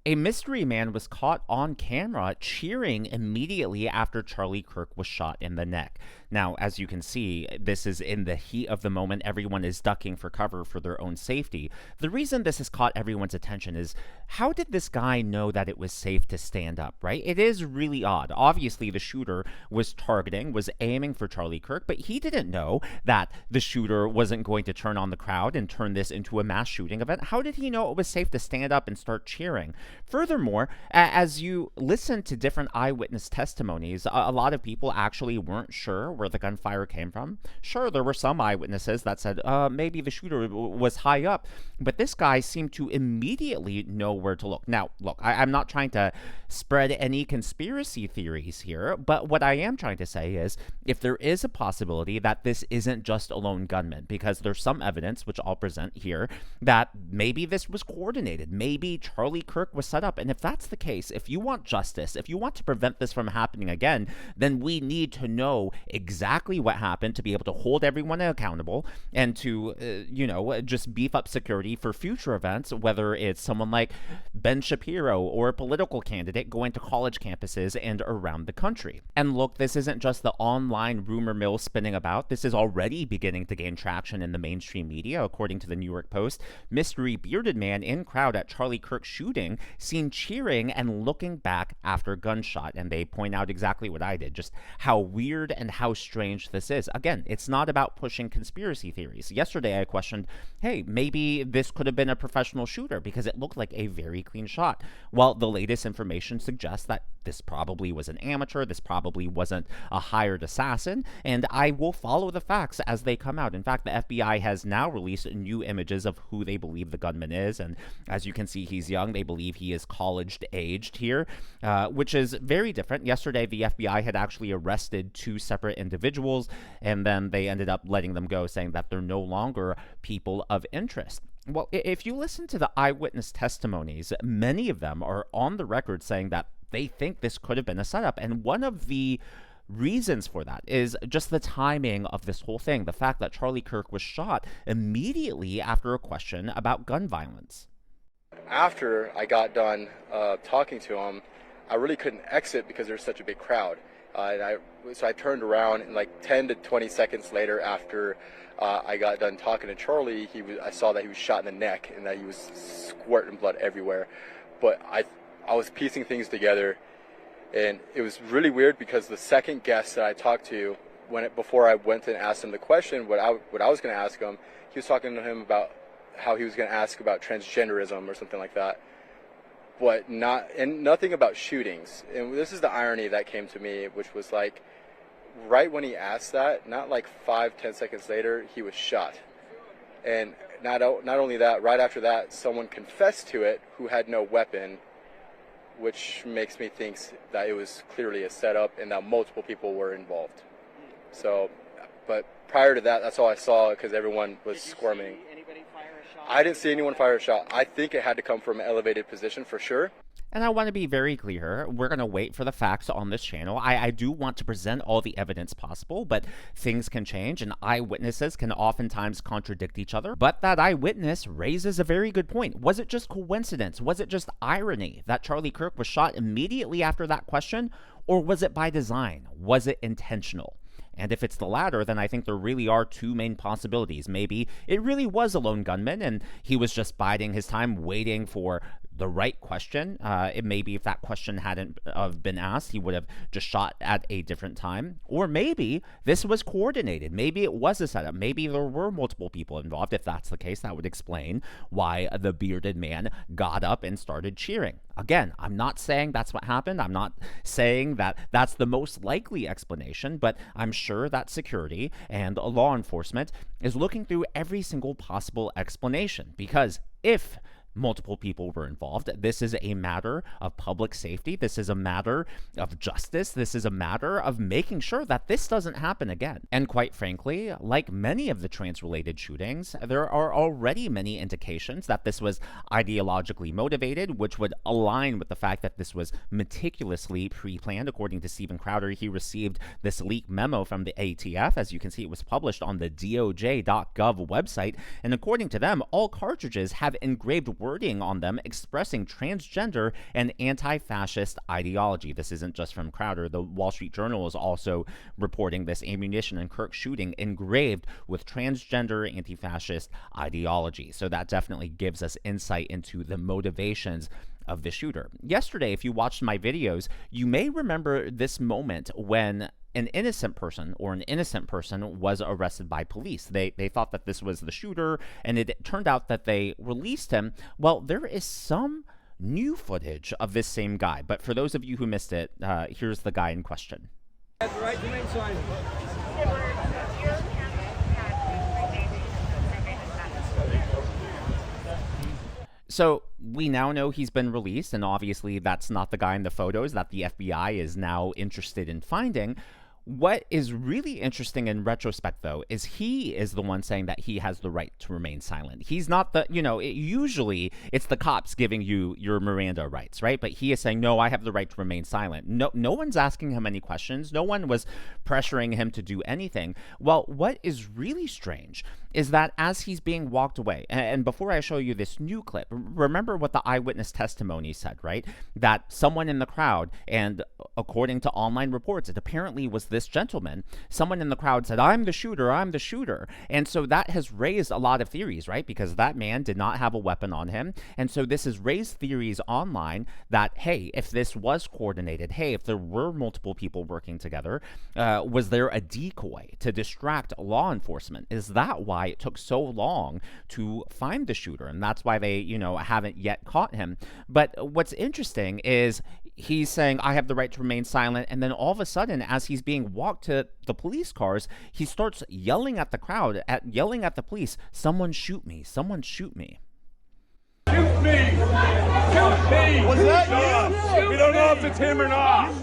A mystery man was caught on camera cheering immediately after Charlie Kirk was shot in the neck. Now, as you can see, this is in the heat of the moment. Everyone is ducking for cover for their own safety. The reason this has caught everyone's attention is, how did this guy know that it was safe to stand up, right? It is really odd. Obviously, the shooter was aiming for Charlie Kirk, but he didn't know that the shooter wasn't going to turn on the crowd and turn this into a mass shooting event. How did he know it was safe to stand up and start cheering? Furthermore, as you listen to different eyewitness testimonies, a lot of people actually weren't sure where the gunfire came from. Sure, there were some eyewitnesses that said maybe the shooter was high up, but this guy seemed to immediately know where to look. Now, look, I'm not trying to spread any conspiracy theories here, but what I am trying to say is, if there is a possibility that this isn't just a lone gunman, because there's some evidence, which I'll present here, that maybe this was coordinated, maybe Charlie Kirk was set up. And if that's the case, if you want justice, if you want to prevent this from happening again, then we need to know exactly what happened to be able to hold everyone accountable and to, just beef up security for future events, whether it's someone like Ben Shapiro or a political candidate going to college campuses and around the country. And look, this isn't just the online rumor mill spinning about. This is already beginning to gain traction in the mainstream media. According to the New York Post, mystery bearded man in crowd at Charlie Kirk shooting seen cheering and looking back after gunshot. And they point out exactly what I did, just how weird and how strange this is. Again, it's not about pushing conspiracy theories. Yesterday I questioned, hey, maybe this could have been a professional shooter because it looked like a very clean shot. Well, the latest information suggests that this probably was an amateur, this probably wasn't a hired assassin, and I will follow the facts as they come out. In fact, the FBI has now released new images of who they believe the gunman is, and as you can see, he's young. They believe he is college-aged here, which is very different. Yesterday, the FBI had actually arrested two separate individuals, and then they ended up letting them go, saying that they're no longer people of interest. Well, if you listen to the eyewitness testimonies, many of them are on the record saying that they think this could have been a setup. And one of the reasons for that is just the timing of this whole thing. The fact that Charlie Kirk was shot immediately after a question about gun violence. After I got done talking to him, I really couldn't exit because there's such a big crowd. So I turned around, and like 10 to 20 seconds later, after I got done talking to Charlie, I saw that he was shot in the neck and that he was squirting blood everywhere. But I was piecing things together, and it was really weird because the second guest that I talked to, before I went and asked him the question, what I was going to ask him, he was talking to him about how he was going to ask about transgenderism or something like that, but nothing about shootings. And this is the irony that came to me, which was like, right when he asked that, not like 5-10 seconds later, he was shot. And not only that, right after that, someone confessed to it who had no weapon, which makes me think that it was clearly a setup and that multiple people were involved. So, but prior to that, that's all I saw because everyone was squirming. Anybody fire a shot? I didn't see anyone fire a shot. I think it had to come from an elevated position for sure. And I want to be very clear, we're going to wait for the facts on this channel. I do want to present all the evidence possible, but things can change and eyewitnesses can oftentimes contradict each other. But that eyewitness raises a very good point. Was it just coincidence? Was it just irony that Charlie Kirk was shot immediately after that question? Or was it by design? Was it intentional? And if it's the latter, then I think there really are two main possibilities. Maybe it really was a lone gunman and he was just biding his time waiting for the right question. Maybe if that question hadn't been asked, he would have just shot at a different time. Or maybe this was coordinated. Maybe it was a setup. Maybe there were multiple people involved. If that's the case, that would explain why the bearded man got up and started cheering. Again, I'm not saying that's what happened. I'm not saying that that's the most likely explanation, but I'm sure that security and law enforcement is looking through every single possible explanation, because if multiple people were involved, this is a matter of public safety. This is a matter of justice. This is a matter of making sure that this doesn't happen again. And quite frankly, like many of the trans-related shootings, there are already many indications that this was ideologically motivated, which would align with the fact that this was meticulously pre-planned. According to Steven Crowder, he received this leaked memo from the ATF. As you can see, it was published on the DOJ.gov website. And according to them, all cartridges have engraved wording on them expressing transgender and anti-fascist ideology. This isn't just from Crowder. The Wall Street Journal is also reporting this ammunition and Kirk shooting engraved with transgender anti-fascist ideology. So that definitely gives us insight into the motivations of the shooter. Yesterday, if you watched my videos, you may remember this moment when an innocent person was arrested by police. They thought that this was the shooter, and it turned out that they released him. Well, there is some new footage of this same guy, but for those of you who missed it, here's the guy in question. That's right, you may sign. So we now know he's been released, and obviously that's not the guy in the photos that the FBI is now interested in finding. What is really interesting in retrospect, though, is he is the one saying that he has the right to remain silent. He's not the, usually it's the cops giving you your Miranda rights, right? But he is saying, no, I have the right to remain silent. No one's asking him any questions. No one was pressuring him to do anything. Well, what is really strange is that as he's being walked away, and before I show you this new clip, remember what the eyewitness testimony said, right? That someone in the crowd, and according to online reports, it apparently was this gentleman, someone in the crowd said, I'm the shooter, I'm the shooter. And so that has raised a lot of theories, right? Because that man did not have a weapon on him. And so this has raised theories online that, hey, if this was coordinated, hey, if there were multiple people working together, was there a decoy to distract law enforcement? Is that why it took so long to find the shooter? And that's why they, haven't yet caught him. But what's interesting is he's saying, I have the right to remain silent. And then all of a sudden, as he's being walked to the police cars, he starts yelling at the crowd, yelling at the police, someone shoot me, someone shoot me. Shoot me! Shoot me! Was that you? We don't know if it's him or not.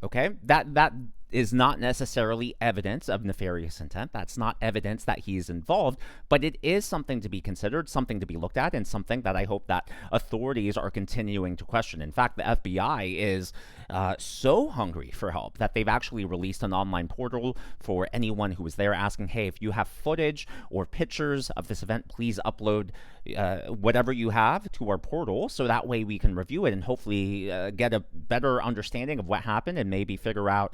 Okay, that is not necessarily evidence of nefarious intent. That's not evidence that he is involved, but it is something to be considered, something to be looked at, and something that I hope that authorities are continuing to question. In fact, the FBI is so hungry for help that they've actually released an online portal for anyone who was there asking, hey, if you have footage or pictures of this event, please upload whatever you have to our portal, so that way we can review it and hopefully get a better understanding of what happened and maybe figure out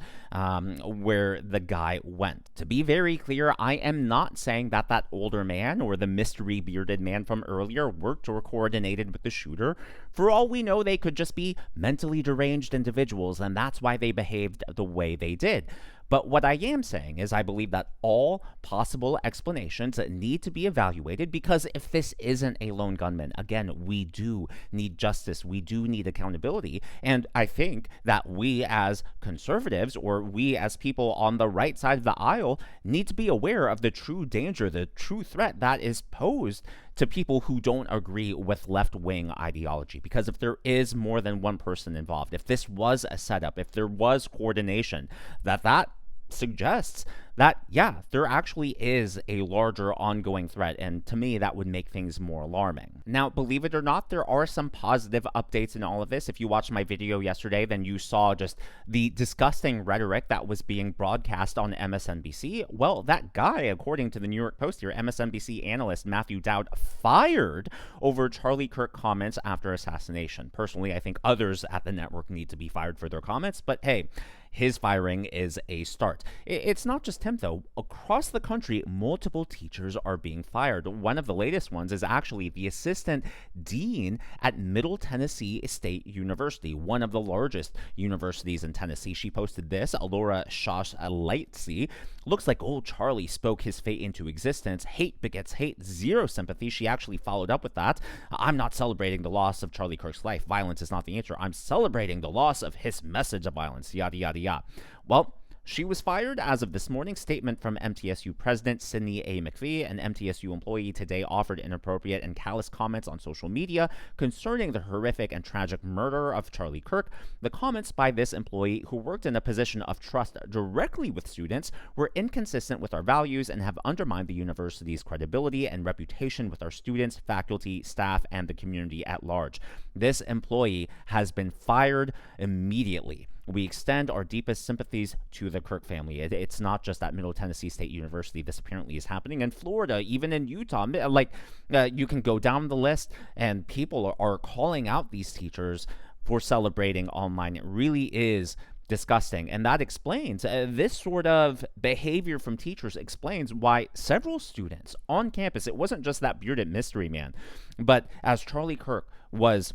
where the guy went. To be very clear, I am not saying that that older man or the mystery bearded man from earlier worked or coordinated with the shooter. For all we know, they could just be mentally deranged individuals, and that's why they behaved the way they did. But what I am saying is I believe that all possible explanations need to be evaluated, because if this isn't a lone gunman, again, we do need justice. We do need accountability. And I think that we as conservatives, or we as people on the right side of the aisle, need to be aware of the true danger, the true threat that is posed to people who don't agree with left-wing ideology. Because if there is more than one person involved, if this was a setup, if there was coordination, that suggests that, yeah, there actually is a larger ongoing threat, and to me, that would make things more alarming. Now, believe it or not, there are some positive updates in all of this. If you watched my video yesterday, then you saw just the disgusting rhetoric that was being broadcast on MSNBC. Well, that guy, according to the New York Post here, MSNBC analyst Matthew Dowd, fired over Charlie Kirk comments after assassination. Personally, I think others at the network need to be fired for their comments, but hey, his firing is a start. It's not just him, though. Across the country, multiple teachers are being fired. One of the latest ones is actually the assistant dean at Middle Tennessee State University, one of the largest universities in Tennessee. She posted this, Alora Shosh-Lightsey. Looks like old Charlie spoke his fate into existence. Hate begets hate, zero sympathy. She actually followed up with that. I'm not celebrating the loss of Charlie Kirk's life. Violence is not the answer. I'm celebrating the loss of his message of violence, yada, yada, yada. Well, she was fired as of this morning. Statement from MTSU President Sidney A. McPhee. An MTSU employee today offered inappropriate and callous comments on social media concerning the horrific and tragic murder of Charlie Kirk. The comments by this employee, who worked in a position of trust directly with students, were inconsistent with our values and have undermined the university's credibility and reputation with our students, faculty, staff, and the community at large. This employee has been fired immediately. We extend our deepest sympathies to the Kirk family. It's not just at Middle Tennessee State University. This apparently is happening in Florida, even in Utah. You can go down the list, and people are calling out these teachers for celebrating online. It really is disgusting. And that explains this sort of behavior from teachers explains why several students on campus, it wasn't just that bearded mystery man, but as Charlie Kirk was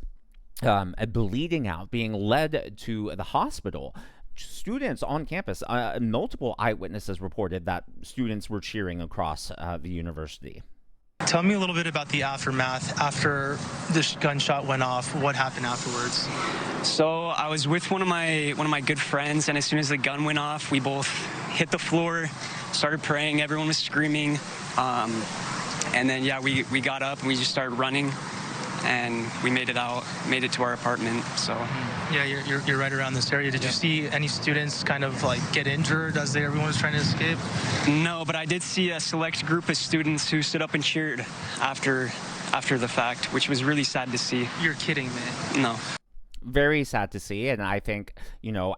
bleeding out, being led to the hospital, students on campus, multiple eyewitnesses reported that students were cheering across the university. Tell me a little bit about the aftermath after the gunshot went off. What happened afterwards? So I was with one of my good friends, and as soon as the gun went off, we both hit the floor, started praying. Everyone was screaming, and then we got up and we just started running, and we made it to our apartment. So yeah, you're right around this area. Did you see any students kind of like get injured as everyone was trying to escape? No, but I did see a select group of students who stood up and cheered after the fact, which was really sad to see. You're kidding me. No. Very sad to see, and I think,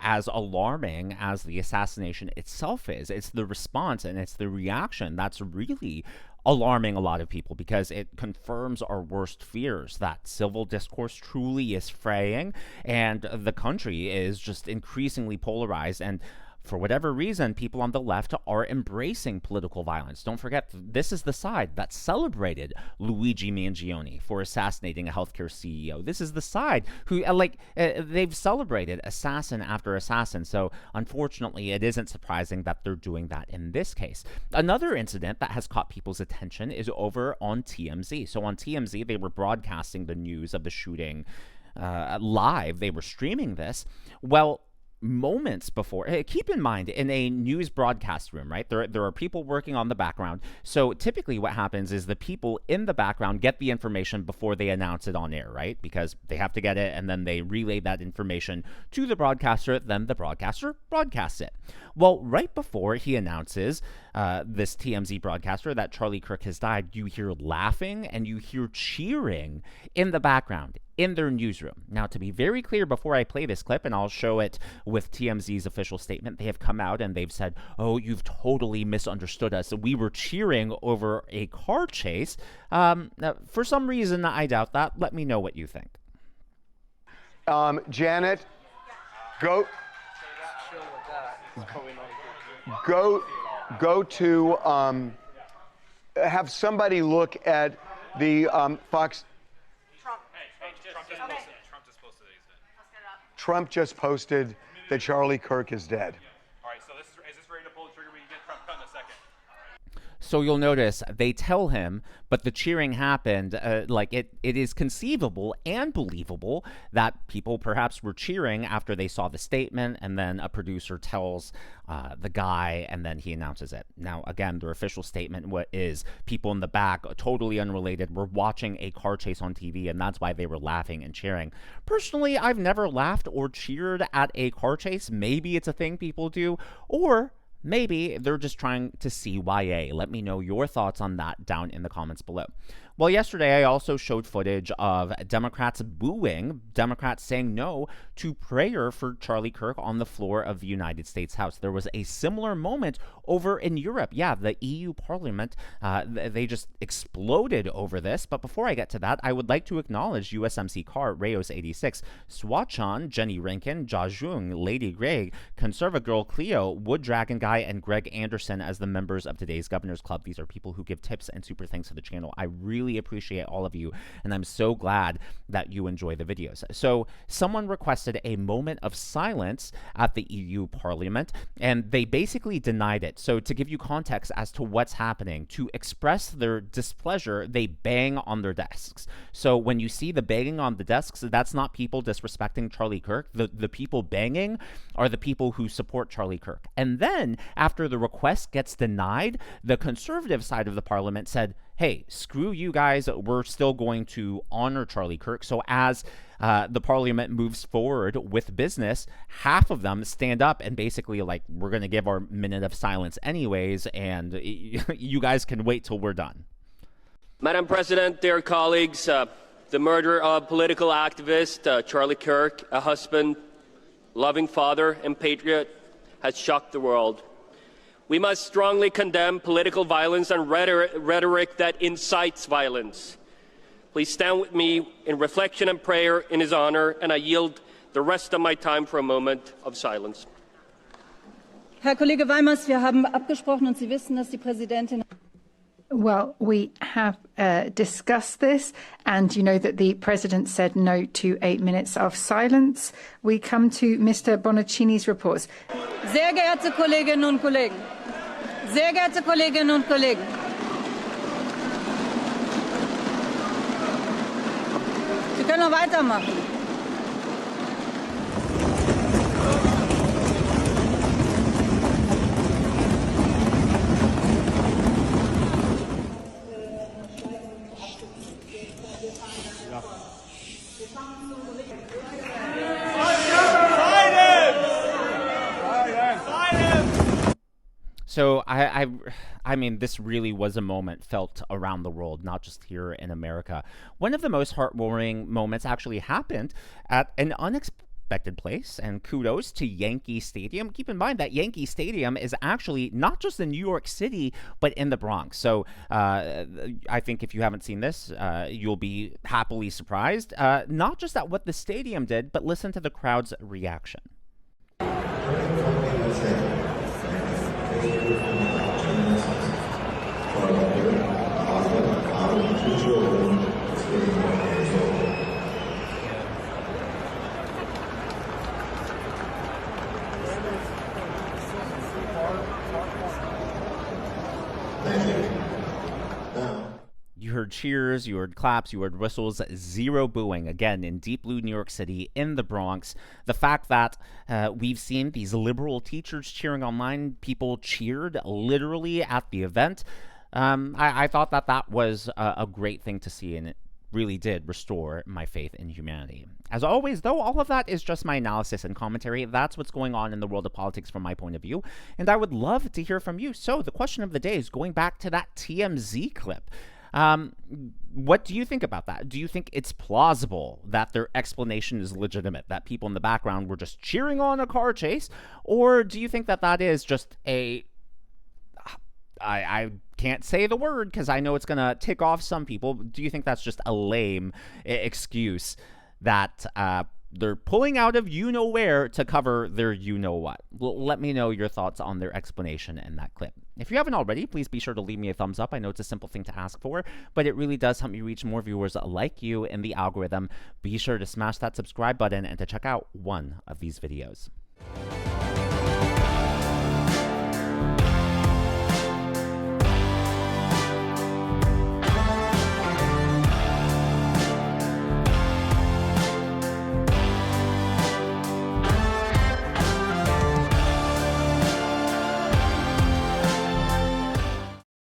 as alarming as the assassination itself is, it's the response and it's the reaction that's really alarming a lot of people, because it confirms our worst fears that civil discourse truly is fraying and the country is just increasingly polarized. And for whatever reason, people on the left are embracing political violence. Don't forget, this is the side that celebrated Luigi Mangione for assassinating a healthcare CEO. This is the side who, they've celebrated assassin after assassin. So, unfortunately, it isn't surprising that they're doing that in this case. Another incident that has caught people's attention is over on TMZ. So, on TMZ, they were broadcasting the news of the shooting live. They were streaming this. Well, moments before, keep in mind, in a news broadcast room, right, there are people working on the background. So typically what happens is the people in the background get the information before they announce it on air, right, because they have to get it, and then they relay that information to the broadcaster. Then the broadcaster broadcasts it. Well, right before he announces, this TMZ broadcaster, that Charlie Kirk has died, you hear laughing and you hear cheering in the background in their newsroom. Now, to be very clear, before I play this clip, and I'll show it with TMZ's official statement, they have come out and they've said, oh, you've totally misunderstood us. We were cheering over a car chase. For some reason, I doubt that. Let me know what you think. Janet, go to have somebody look at the Fox. Trump just posted that Charlie Kirk is dead. All right, so is this ready to pull the trigger? We can get Trump cut in a second. So you'll notice they tell him, but the cheering happened. It is conceivable and believable that people perhaps were cheering after they saw the statement, and then a producer tells the guy, and then he announces it. Now, again, their official statement is people in the back, totally unrelated, were watching a car chase on TV, and that's why they were laughing and cheering. Personally, I've never laughed or cheered at a car chase. Maybe it's a thing people do, or maybe they're just trying to CYA. Let me know your thoughts on that down in the comments below. Well, yesterday I also showed footage of Democrats booing, Democrats saying no to prayer for Charlie Kirk on the floor of the United States House. There was a similar moment over in Europe. Yeah, the EU Parliament, they just exploded over this. But before I get to that, I would like to acknowledge USMC Car, Rayos86, Swachan, Jenny Rankin, Jajung, Lady Greg, Conserva Girl Cleo, Wood Dragon Guy, and Greg Anderson as the members of today's Governor's Club. These are people who give tips and super thanks to the channel. I really appreciate all of you, and I'm so glad that you enjoy the videos. So someone requested a moment of silence at the EU Parliament, and they basically denied it. So to give you context as to what's happening, to express their displeasure, they bang on their desks. So when you see the banging on the desks, that's not people disrespecting Charlie Kirk. The people banging are the people who support Charlie Kirk. And then after the request gets denied, the conservative side of the parliament said, hey, screw you guys, we're still going to honor Charlie Kirk. So as the parliament moves forward with business, half of them stand up and basically we're going to give our minute of silence anyways, and you guys can wait till we're done. Madam President, dear colleagues, the murder of political activist Charlie Kirk, a husband, loving father and patriot, has shocked the world. We must strongly condemn political violence and rhetoric that incites violence. Please stand with me in reflection and prayer in his honor, and I yield the rest of my time for a moment of silence. Herr Kollege Weimers, wir haben abgesprochen und Sie wissen, dass die Präsidentin. Well, we have discussed this, and you know that the President said no to 8 minutes of silence. We come to Mr. Bonaccini's reports. Sehr geehrte Kolleginnen und Kollegen, sehr geehrte Kolleginnen und Kollegen, Sie können noch weitermachen. So I mean, this really was a moment felt around the world, not just here in America. One of the most heartwarming moments actually happened at an unexpected place, and kudos to Yankee Stadium. Keep in mind that Yankee Stadium is actually not just in New York City, but in the Bronx. So I think if you haven't seen this, you'll be happily surprised, not just at what the stadium did, but listen to the crowd's reaction. You heard cheers, you heard claps, you heard whistles, zero booing. Again, in deep blue New York City, in the Bronx. The fact that we've seen these liberal teachers cheering online, people cheered literally at the event. I thought that that was a great thing to see, and it really did restore my faith in humanity. As always, though, all of that is just my analysis and commentary. That's what's going on in the world of politics from my point of view, and I would love to hear from you. So the question of the day is going back to that TMZ clip. What do you think about that? Do you think it's plausible that their explanation is legitimate, that people in the background were just cheering on a car chase? Or do you think that that is just a... I can't say the word because I know it's going to tick off some people. Do you think that's just a lame excuse that they're pulling out of you-know-where to cover their you-know-what? Well, let me know your thoughts on their explanation in that clip. If you haven't already, please be sure to leave me a thumbs up. I know it's a simple thing to ask for, but it really does help me reach more viewers like you in the algorithm. Be sure to smash that subscribe button and to check out one of these videos.